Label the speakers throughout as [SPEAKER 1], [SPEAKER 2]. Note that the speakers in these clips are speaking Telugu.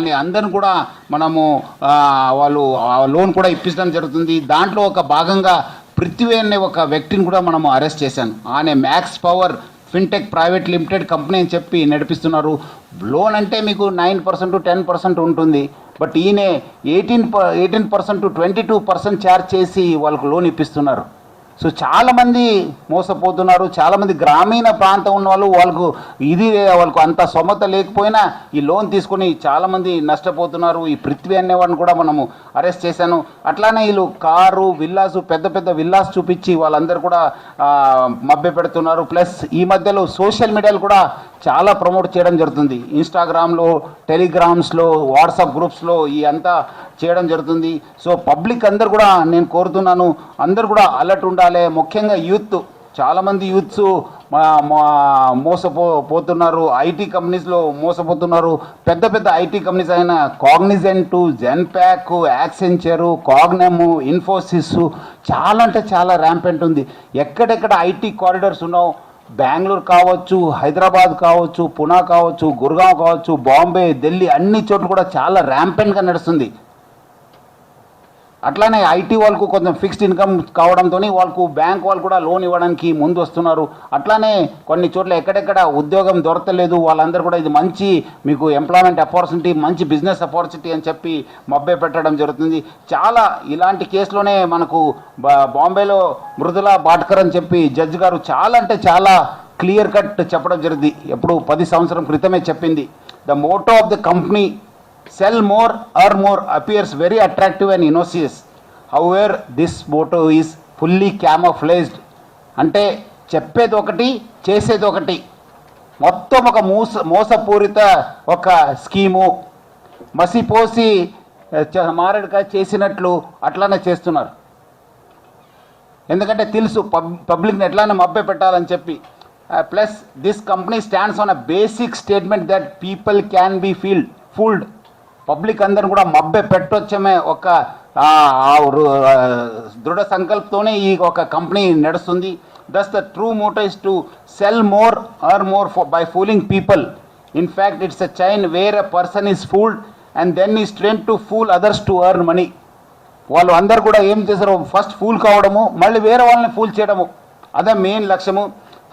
[SPEAKER 1] వాళ్ళని అందరిని కూడా మనము వాళ్ళు లోన్ కూడా ఇప్పించడం జరుగుతుంది. దాంట్లో ఒక భాగంగా పృథ్వీ అనే ఒక వ్యక్తిని కూడా మనము అరెస్ట్ చేశాను. ఆయన max power fintech private limited company అని చెప్పి నడిపిస్తున్నారు. లోన్ అంటే మీకు 9% 10% ఉంటుంది, బట్ ఈయన 18% to 22% ఛార్జ్ చేసి వాళ్ళకు లోన్ ఇప్పిస్తున్నారు. సో చాలామంది మోసపోతున్నారు. చాలామంది గ్రామీణ ప్రాంతం ఉన్న వాళ్ళకు వాళ్ళకు అంత సొమ్మత లేకపోయినా ఈ లోన్ తీసుకొని చాలామంది నష్టపోతున్నారు. ఈ పృథ్వీ అనేవాడిని కూడా మనము అరెస్ట్ చేశాను. అట్లానే వీళ్ళు కారు విల్లాస్ పెద్ద పెద్ద విల్లాస్ చూపించి వాళ్ళందరూ కూడా మభ్య పెడుతున్నారు. ప్లస్ ఈ మధ్యలో సోషల్ మీడియాలో కూడా చాలా ప్రమోట్ చేయడం జరుగుతుంది. ఇన్స్టాగ్రామ్లో, టెలిగ్రామ్స్లో, వాట్సాప్ గ్రూప్స్లో ఈ అంతా చేయడం జరుగుతుంది. సో పబ్లిక్ అందరు కూడా నేను కోరుతున్నాను, అందరు కూడా అలర్ట్ ఉండాలి. ముఖ్యంగా యూత్, చాలామంది యూత్స్ మోసపోతున్నారు. ఐటీ కంపెనీస్లో మోసపోతున్నారు. పెద్ద పెద్ద ఐటీ కంపెనీస్ అయిన కాగ్నిజెంట్, జెన్పాక్, యాక్సెంచరు, కాగ్నెమ్, ఇన్ఫోసిస్ చాలా అంటే చాలా ర్యాంపెంట్ ఉంది. ఎక్కడెక్కడ ఐటీ కారిడార్స్ ఉన్నావు, బెంగళూరు కావచ్చు, హైదరాబాద్ కావచ్చు, పునా కావచ్చు, గుర్గావ్ కావచ్చు, బాంబే, ఢిల్లీ అన్ని చోట్ల కూడా చాలా ర్యాంపెంట్గా నడుస్తుంది. అట్లానే ఐటీ వాళ్ళకు కొంచెం ఫిక్స్డ్ ఇన్కమ్ కావడంతో వాళ్ళకు బ్యాంక్ వాళ్ళు కూడా లోన్ ఇవ్వడానికి ముందు వస్తున్నారు. అట్లానే కొన్ని చోట్ల ఎక్కడెక్కడ ఉద్యోగం దొరకలేదు వాళ్ళందరూ కూడా ఇది మంచి మీకు ఎంప్లాయ్మెంట్ ఆపర్చునిటీ, మంచి బిజినెస్ ఆపర్చునిటీ అని చెప్పి మభ్య పెట్టడం జరుగుతుంది. చాలా ఇలాంటి కేసులోనే మనకు బాంబేలో మృదులా భాట్కర్ అని చెప్పి జడ్జి గారు చాలా అంటే చాలా క్లియర్ కట్ చెప్పడం జరిగింది. ఎప్పుడు 10 సంవత్సరం క్రితమే చెప్పింది. The motto of the company sell more, earn more appears very attractive and innocuous. However, this motto is fully camouflaged. అంటే చెప్పేది ఒకటి, చేసేది ఒకటి. మొత్తం ఒక మోసపూరిత ఒక స్కీము, మసిపోసి మారడికాయ చేసినట్లు అట్లానే చేస్తున్నారు. ఎందుకంటే తెలుసు పబ్లిక్ని ఎట్లానే మభ్య పెట్టాలని చెప్పి. Plus this company stands on a basic statement that people can be fooled. Public అందరిని కూడా మభ్య పెట్టొచ్చమే ఒక దృఢ సంకల్పంతోనే ఈ ఒక కంపెనీ నడుస్తుంది. Thus the true motto is to sell more, earn more by fooling people. In fact it's a chain where a person is fooled and then is train to fool others to earn money. వాళ్ళు అందరు కూడా ఏం చేశారు, ఫస్ట్ ఫూల్ కావడము, మళ్ళీ వేరే వాళ్ళని ఫూల్ చేయడము, అదే మెయిన్ లక్ష్యము.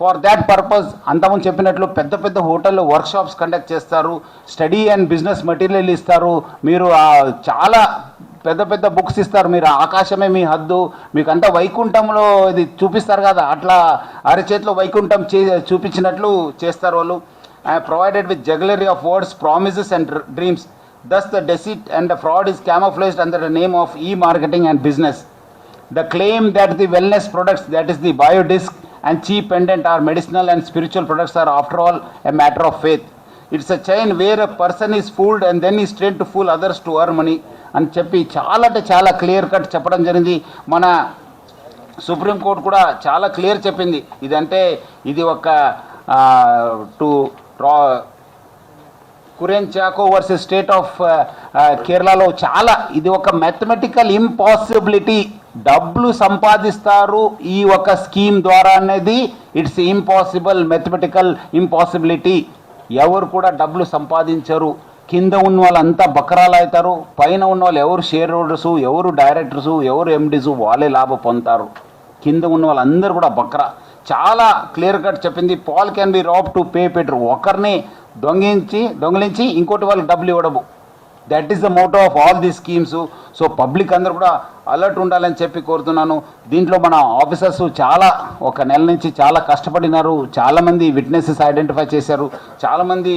[SPEAKER 1] ఫర్ దాట్ పర్పస్ అంతకుముందు చెప్పినట్లు పెద్ద పెద్ద హోటల్లో వర్క్షాప్స్ కండక్ట్ చేస్తారు, స్టడీ అండ్ బిజినెస్ మెటీరియల్ ఇస్తారు, మీరు చాలా పెద్ద పెద్ద బుక్స్ ఇస్తారు, మీరు ఆకాశమే మీ హద్దు, మీకు అంతా వైకుంఠంలో ఇది చూపిస్తారు కదా, అట్లా అరచేతిలో వైకుంఠం చూపించినట్లు చేస్తారు వాళ్ళు. Provided with jugglery of words, promises and dreams. Thus the deceit and the fraud is camouflaged under the name of e-marketing and business. The claim that the wellness products, that is the biodisc and cheap pendant, are medicinal and spiritual products are after all a matter of faith. It's a chain where a person is fooled and then is trained to fool others to earn money అని చెప్పి చాలా అంటే చాలా క్లియర్ కట్ చెప్పడం జరిగింది. మన సుప్రీంకోర్టు కూడా చాలా క్లియర్ చెప్పింది. ఇదంటే ఇది ఒక కురెన్ చాకో వర్సెస్ స్టేట్ ఆఫ్ కేరళలో చాలా ఇది ఒక మ్యాథమెటికల్ ఇంపాసిబిలిటీ. డబ్బులు సంపాదిస్తారు ఈ ఒక స్కీమ్ ద్వారా అనేది ఇట్స్ ఇంపాసిబుల్, మ్యాథమెటికల్ ఇంపాసిబిలిటీ. ఎవరు కూడా డబ్బులు సంపాదించరు. కింద ఉన్న వాళ్ళంతా బకరాలు అవుతారు, పైన ఉన్న వాళ్ళు ఎవరు షేర్ హోల్డర్సు, ఎవరు డైరెక్టర్సు, ఎవరు ఎండీసు వాళ్ళే లాభం పొందుతారు. కింద ఉన్న వాళ్ళందరూ కూడా బకరా. చాలా క్లియర్ కట్ చెప్పింది. Paul can be rob to pay petrol. ఒకరిని దొంగిలించి ఇంకోటి వాళ్ళకి డబ్బులు ఇవ్వడము. That is the motto of all the schemes. So public అందరూ కూడా అలర్ట్ ఉండాలని చెప్పి కోరుతున్నాను. దీంట్లో మన ఆఫీసర్స్ చాలా ఒక నెల నుంచి చాలా కష్టపడినారు. చాలామంది విట్నెసెస్ ఐడెంటిఫై చేశారు, చాలామంది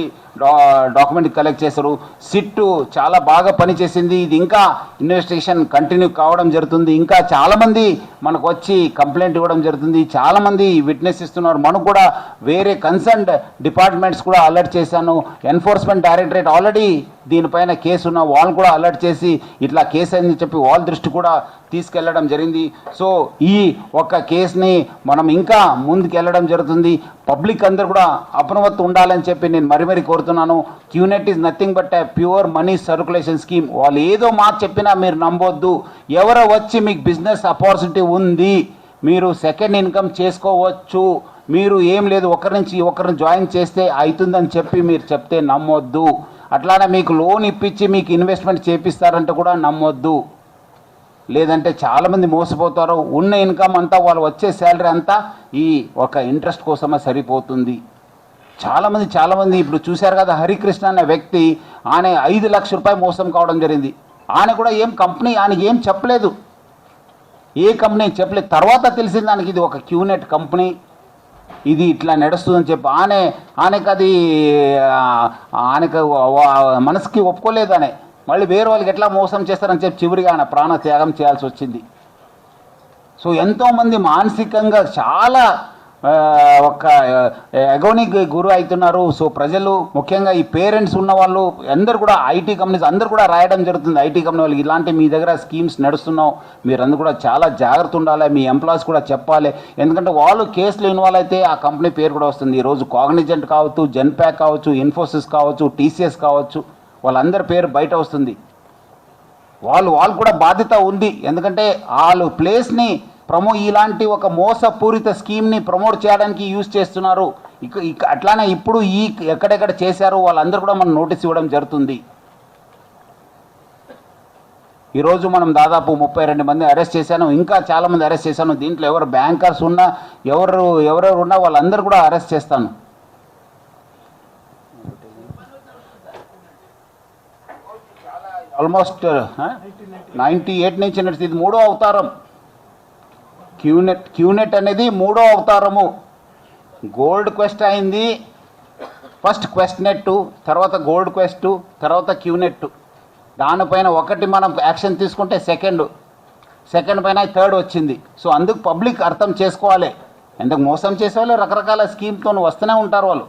[SPEAKER 1] డాక్యుమెంట్ కలెక్ట్ చేశారు. సిట్టు చాలా బాగా పనిచేసింది. ఇది ఇంకా ఇన్వెస్టిగేషన్ కంటిన్యూ కావడం జరుగుతుంది. ఇంకా చాలామంది మనకు వచ్చి కంప్లైంట్ ఇవ్వడం జరుగుతుంది. చాలామంది విట్నెస్ ఇస్తున్నారు. మనకు కూడా వేరే కన్సర్న్డ్ డిపార్ట్మెంట్స్ కూడా అలర్ట్ చేశాను. ఎన్ఫోర్స్మెంట్ డైరెక్టరేట్ ఆల్రెడీ దీనిపైన కేసు ఉన్న వాళ్ళు కూడా అలర్ట్ చేసి ఇట్లా కేసు అయిందని చెప్పి వాళ్ళ దృష్టి కూడా తీసుకెళ్లడం జరిగింది. సో ఈ ఒక్క కేసుని మనం ఇంకా ముందుకు వెళ్ళడం జరుగుతుంది. పబ్లిక్ అందరూ కూడా అప్రమత్తం ఉండాలని చెప్పి నేను మరీ కోరుతున్నాను. QNet is nothing but A pure money circulation scheme. వాళ్ళు ఏదో మాట చెప్పినా మీరు నమ్మొద్దు. ఎవరో వచ్చి మీకు బిజినెస్ ఆపర్చునిటీ ఉంది, మీరు సెకండ్ ఇన్కమ్ చేసుకోవచ్చు, మీరు ఏం లేదు ఒకరిని జాయిన్ చేస్తే అవుతుందని చెప్పి మీరు చెప్తే నమ్మొద్దు. అట్లానే మీకు లోన్ ఇప్పించి మీకు ఇన్వెస్ట్మెంట్ చేపిస్తారంటే కూడా నమ్మొద్దు. లేదంటే చాలామంది మోసపోతారు. ఉన్న ఇన్కమ్ అంతా వాళ్ళు వచ్చే శాలరీ అంతా ఈ ఒక ఇంట్రెస్ట్ కోసమే సరిపోతుంది. చాలామంది ఇప్పుడు చూశారు కదా, హరికృష్ణ అనే వ్యక్తి ఆయన 5 లక్షల రూపాయలు మోసం కావడం జరిగింది. ఆయన కూడా ఏం కంపెనీ ఆయనకి ఏం చెప్పలేదు, ఏ కంపెనీ చెప్పలేదు. తర్వాత తెలిసింది దానికి ఇది ఒక క్యూనెట్ కంపెనీ, ఇది ఇట్లా నడుస్తుందని చెప్పి ఆయనకు అది ఆయనకు మనసుకి ఒప్పుకోలేదు. అనే మళ్ళీ వేరే వాళ్ళకి ఎట్లా మోసం చేస్తారని చెప్పి చివరిగా ఆయన ప్రాణ త్యాగం చేయాల్సి వచ్చింది. సో ఎంతోమంది మానసికంగా చాలా ఒక ఎగోనికి గురి అవుతున్నారు. సో ప్రజలు ముఖ్యంగా ఈ పేరెంట్స్ ఉన్న వాళ్ళు అందరు కూడా ఐటీ కంపెనీస్ అందరు కూడా రాయడం జరుగుతుంది. ఐటీ కంపెనీ వాళ్ళకి ఇలాంటి మీ దగ్గర స్కీమ్స్ నడుస్తున్నావు, మీరందరూ కూడా చాలా జాగ్రత్త ఉండాలి, మీ ఎంప్లాయీస్ కూడా చెప్పాలి. ఎందుకంటే వాళ్ళు కేసులు ఇన్వాల్వ్ అయితే ఆ కంపెనీ పేరు కూడా వస్తుంది. ఈరోజు కాగ్నిజెంట్ కావచ్చు, జెన్పాక్ కావచ్చు, ఇన్ఫోసిస్ కావచ్చు, టీసీఎస్ కావచ్చు, వాళ్ళందరి పేరు బయట వస్తుంది. వాళ్ళు కూడా బాధ్యత ఉంది. ఎందుకంటే వాళ్ళు ప్లేస్ని ఇలాంటి ఒక మోసపూరిత స్కీమ్ని ప్రమోట్ చేయడానికి యూజ్ చేస్తున్నారు. అట్లానే ఇప్పుడు ఎక్కడెక్కడ చేశారో వాళ్ళందరూ కూడా మనం నోటీస్ ఇవ్వడం జరుగుతుంది. ఈరోజు మనం దాదాపు 32 మంది అరెస్ట్ చేశాను, ఇంకా చాలామంది అరెస్ట్ చేశాను. దీంట్లో ఎవరు బ్యాంకర్స్ ఉన్నా ఎవరెవరు ఉన్నా వాళ్ళందరూ కూడా అరెస్ట్ చేస్తాను. ఆల్మోస్ట్ 98 నుంచి ఇది 3వ అవతారం. క్యూనెట్ అనేది 3వ అవతారము. గోల్డ్ క్వెస్ట్ అయింది, ఫస్ట్ క్వెస్ట్ నెట్, తర్వాత గోల్డ్ క్వెస్ట్, తర్వాత క్యూనెట్. దానిపైన ఒకటి మనం యాక్షన్ తీసుకుంటే సెకండ్ పైన థర్డ్ వచ్చింది. సో అందుకు పబ్లిక్ అర్థం చేసుకోవాలి. ఎందుకు మోసం చేసేవాళ్ళు రకరకాల స్కీమ్తో వస్తూనే ఉంటారు. వాళ్ళు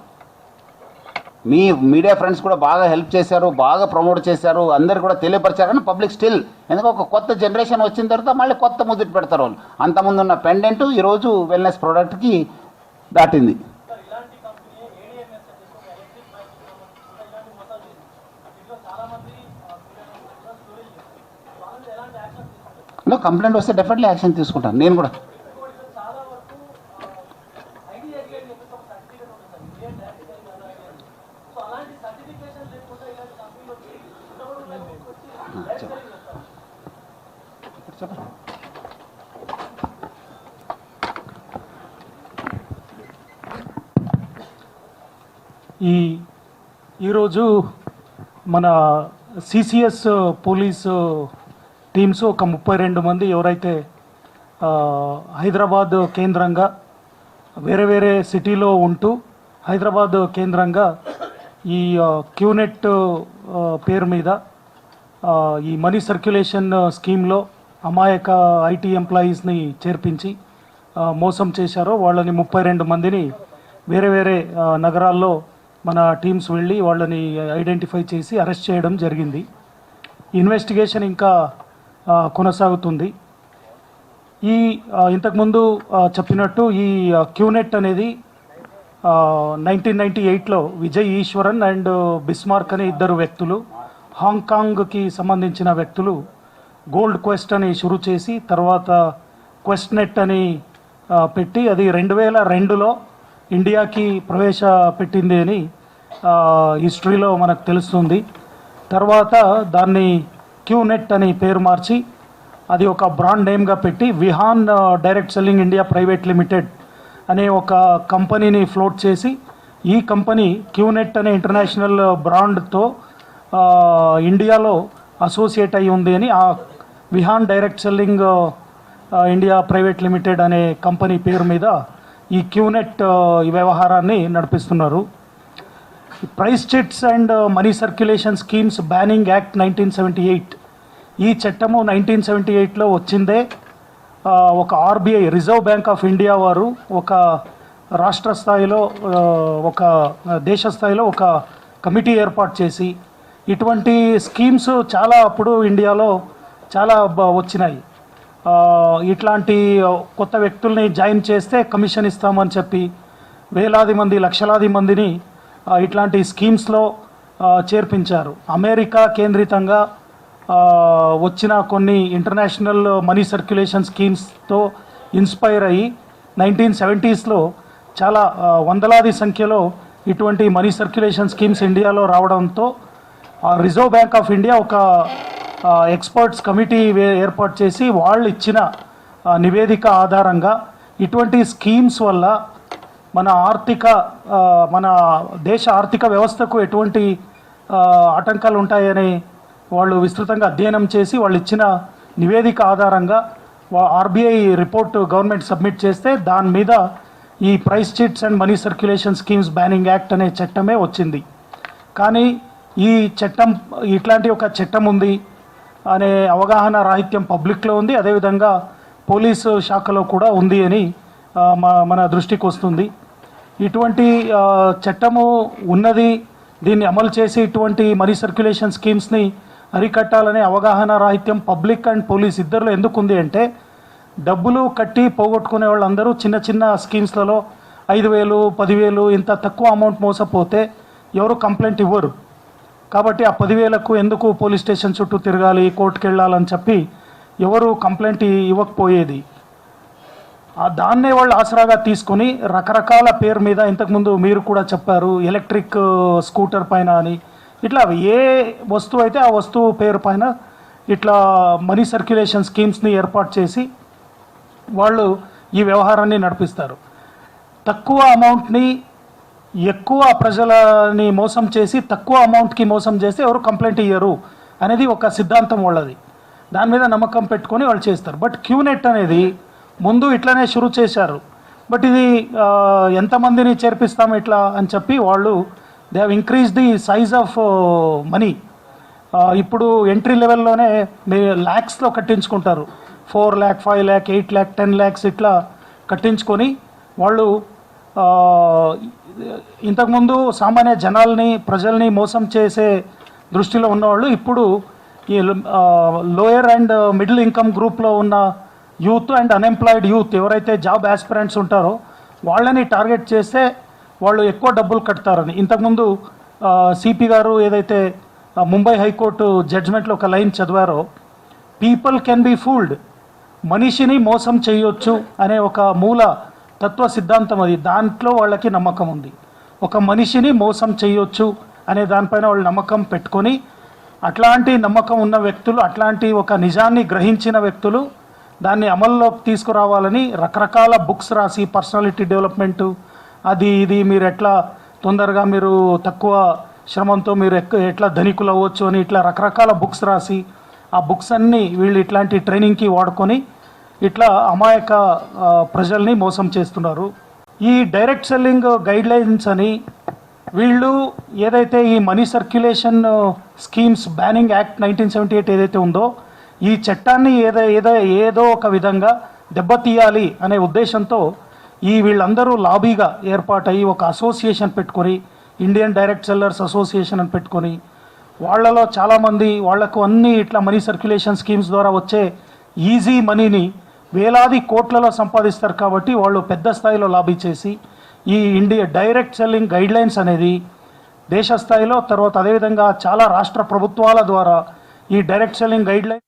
[SPEAKER 1] మీ మీడియా ఫ్రెండ్స్ కూడా బాగా హెల్ప్ చేశారు, బాగా ప్రమోట్ చేశారు, అందరు కూడా తెలియపరిచారు. కానీ పబ్లిక్ స్టిల్ ఎందుకంటే ఒక కొత్త జనరేషన్ వచ్చిన తర్వాత మళ్ళీ కొత్త ముద్దు పెడతారు వాళ్ళు. అంతకుముందు ఉన్న పెండెంట్ ఈరోజు వెల్నెస్ ప్రోడక్ట్కి దాటింది. కంప్లైంట్ వస్తే డెఫినెట్లీ యాక్షన్ తీసుకుంటాను నేను కూడా.
[SPEAKER 2] ఈరోజు మన సిసిఎస్ పోలీసు టీమ్స్ ఒక 32 మంది ఎవరైతే హైదరాబాద్ కేంద్రంగా వేరే సిటీలో ఉంటూ హైదరాబాద్ కేంద్రంగా ఈ క్యూనెట్ పేరు మీద ఈ మనీ సర్క్యులేషన్ స్కీమ్లో అమాయక ఐటీ ఎంప్లాయీస్ని చేర్పించి మోసం చేశారో వాళ్ళని 32 మందిని వేరే నగరాల్లో మన టీమ్స్ వెళ్ళి వాళ్ళని ఐడెంటిఫై చేసి అరెస్ట్ చేయడం జరిగింది. ఇన్వెస్టిగేషన్ ఇంకా కొనసాగుతుంది. ఇంతకుముందు చెప్పినట్టు ఈ క్యూనెట్ అనేది 1998లో విజయ్ ఈశ్వరన్ అండ్ బిస్మార్క్ అనే 2 వ్యక్తులు, హాంకాంగ్కి సంబంధించిన వ్యక్తులు గోల్డ్ క్వెస్ట్ అని షురూ చేసి తర్వాత క్వెస్ట్ నెట్ అని పెట్టి అది 2002లో ఇండియాకి ప్రవేశపెట్టింది అని హిస్టరీలో మనకు తెలుస్తుంది. తర్వాత దాన్ని క్యూనెట్ అని పేరు మార్చి అది ఒక బ్రాండ్ నేమ్గా పెట్టి Vihaan direct selling India private limited అనే ఒక కంపెనీని ఫ్లోట్ చేసి ఈ కంపెనీ క్యూనెట్ అనే ఇంటర్నేషనల్ బ్రాండ్తో ఇండియాలో అసోసియేట్ అయి ఉంది అని ఆ Vihaan direct selling India private limited అనే కంపెనీ పేరు మీద ఈ క్యూనెట్ వ్యవహారాన్ని నడిపిస్తున్నారు. Prize chits and money circulation schemes banning act 1978 ఈ చట్టము 1978లో వచ్చిందే. ఒక RBI reserve bank of India వారు ఒక రాష్ట్ర స్థాయిలో ఒక దేశ స్థాయిలో ఒక కమిటీ ఏర్పాటు చేసి ఇటువంటి స్కీమ్స్ చాలా అప్పుడు ఇండియాలో చాలా వచ్చినాయి. ఇట్లాంటి కొత్త వ్యక్తుల్ని జాయిన్ చేస్తే కమిషన్ ఇస్తామని చెప్పి వేలాది మంది లక్షలాది మందిని ఇట్లాంటి స్కీమ్స్లో చేర్పించారు. అమెరికా కేంద్రితంగా వచ్చిన కొన్ని ఇంటర్నేషనల్ మనీ సర్క్యులేషన్ స్కీమ్స్తో ఇన్స్పైర్ అయ్యి 1970స్లో చాలా వందలాది సంఖ్యలో ఇటువంటి మనీ సర్క్యులేషన్ స్కీమ్స్ ఇండియాలో రావడంతో రిజర్వ్ బ్యాంక్ ఆఫ్ ఇండియా ఒక ఎక్స్పర్ట్స్ కమిటీ ఏర్పాటు చేసి వాళ్ళు ఇచ్చిన నివేదిక ఆధారంగా ఇటువంటి స్కీమ్స్ వల్ల మన దేశ ఆర్థిక వ్యవస్థకు ఎటువంటి ఆటంకాలు ఉంటాయని వాళ్ళు విస్తృతంగా అధ్యయనం చేసి వాళ్ళు ఇచ్చిన నివేదిక ఆధారంగా ఆర్బీఐ రిపోర్ట్ గవర్నమెంట్ సబ్మిట్ చేస్తే దాని మీద ఈ price chits and money circulation schemes banning act అనే చట్టమే వచ్చింది. కానీ ఈ చట్టం ఇట్లాంటి ఒక చట్టం ఉంది అనే అవగాహన రాహిత్యం పబ్లిక్లో ఉంది, అదేవిధంగా పోలీసు శాఖలో కూడా ఉంది అని మన దృష్టికి వస్తుంది. ఇటువంటి చట్టము ఉన్నది, దీన్ని అమలు చేసి ఇటువంటి మనీ సర్క్యులేషన్ స్కీమ్స్ని అరికట్టాలనే అవగాహన రాహిత్యం పబ్లిక్ అండ్ పోలీస్ ఇద్దరిలో ఎందుకు ఉంది అంటే, డబ్బులు కట్టి పోగొట్టుకునే వాళ్ళందరూ చిన్న చిన్న స్కీమ్స్లలో 5,000, 10,000 ఇంత తక్కువ అమౌంట్ మోసపోతే ఎవరు కంప్లైంట్ ఇవ్వరు. కాబట్టి ఆ 10,000కు ఎందుకు పోలీస్ స్టేషన్ చుట్టూ తిరగాలి, కోర్టుకు వెళ్ళాలని చెప్పి ఎవరు కంప్లైంట్ ఇవ్వకపోయేది. దాన్నే వాళ్ళు ఆసరాగా తీసుకొని రకరకాల పేరు మీద, ఇంతకుముందు మీరు కూడా చెప్పారు ఎలక్ట్రిక్ స్కూటర్ పైన అని, ఇట్లా ఏ వస్తువు అయితే ఆ వస్తువు పేరు పైన ఇట్లా మనీ సర్క్యులేషన్ స్కీమ్స్ని ఏర్పాటు చేసి వాళ్ళు ఈ వ్యవహారాన్ని నడిపిస్తారు. తక్కువ అమౌంట్ని ఎక్కువ ప్రజలని మోసం చేసి తక్కువ అమౌంట్కి మోసం చేస్తే ఎవరు కంప్లైంట్ ఇయ్యరు అనేది ఒక సిద్ధాంతం వాళ్ళది. దాని మీద నమ్మకం పెట్టుకొని వాళ్ళు చేస్తారు. బట్ క్యూనెట్ అనేది ముందు ఇట్లనే షురూ చేశారు. బట్ ఇది ఎంతమందిని చేర్పిస్తాం ఇట్లా అని చెప్పి వాళ్ళు they have increase the size of money. ఇప్పుడు ఎంట్రీ లెవెల్లోనే మీరు ల్యాక్స్లో కట్టించుకుంటారు. 4 lakh, 5 lakh, 8 lakh, 10 lakhs ఇట్లా కట్టించుకొని వాళ్ళు ఇంతకుముందు సామాన్య ప్రజల్ని మోసం చేసే దృష్టిలో ఉన్నవాళ్ళు ఇప్పుడు ఈ లోయర్ అండ్ మిడిల్ ఇన్కమ్ గ్రూప్లో ఉన్న యూత్ అండ్ అన్ఎంప్లాయిడ్ యూత్ ఎవరైతే జాబ్ ఆస్పిరెంట్స్ ఉంటారో వాళ్ళని టార్గెట్ చేస్తే వాళ్ళు ఎక్కువ డబ్బులు కడతారని. ఇంతకుముందు సిపి గారు ఏదైతే ముంబై హైకోర్టు జడ్జ్మెంట్లో ఒక లైన్ చదివారో, పీపుల్ కెన్ బి ఫూల్డ్, మనిషిని మోసం చేయొచ్చు అనే ఒక మూల తత్వ సిద్ధాంతం అది. దాంట్లో వాళ్ళకి నమ్మకం ఉంది. ఒక మనిషిని మోసం చేయొచ్చు అనే దానిపైన వాళ్ళు నమ్మకం పెట్టుకొని, అట్లాంటి నమ్మకం ఉన్న వ్యక్తులు, అట్లాంటి ఒక నిజాన్ని గ్రహించిన వ్యక్తులు దాన్ని అమల్లోకి తీసుకురావాలని రకరకాల బుక్స్ రాసి, పర్సనాలిటీ డెవలప్మెంటు అది ఇది, మీరు ఎట్లా తొందరగా మీరు తక్కువ శ్రమంతో మీరు ఎట్లా ధనికులు అవ్వచ్చు అని ఇట్లా రకరకాల బుక్స్ రాసి, ఆ బుక్స్ అన్నీ వీళ్ళు ఇట్లాంటి ట్రైనింగ్కి వాడుకొని ఇట్లా అమాయక ప్రజల్ని మోసం చేస్తున్నారు. ఈ డైరెక్ట్ సెల్లింగ్ గైడ్లైన్స్ అని వీళ్ళు ఏదైతే ఈ money circulation schemes banning act 1978 ఏదైతే ఉందో, ఈ చట్టాన్ని ఏదో ఒక విధంగా దెబ్బతీయాలి అనే ఉద్దేశంతో వీళ్ళందరూ లాబీగా ఏర్పాటయ్యి ఒక అసోసియేషన్ పెట్టుకొని, ఇండియన్ డైరెక్ట్ సెల్లర్స్ అసోసియేషన్ అని పెట్టుకొని, వాళ్ళలో చాలామంది వాళ్లకు అన్ని ఇట్లా మనీ సర్క్యులేషన్ స్కీమ్స్ ద్వారా వచ్చే ఈజీ మనీని వేలాది కోట్లలో సంపాదిస్తారు. కాబట్టి వాళ్ళు పెద్ద స్థాయిలో లాబీ చేసి ఈ ఇండియా డైరెక్ట్ సెల్లింగ్ గైడ్లైన్స్ అనేది దేశ స్థాయిలో, తర్వాత అదేవిధంగా చాలా రాష్ట్ర ప్రభుత్వాల ద్వారా ఈ డైరెక్ట్ సెల్లింగ్ గైడ్లైన్స్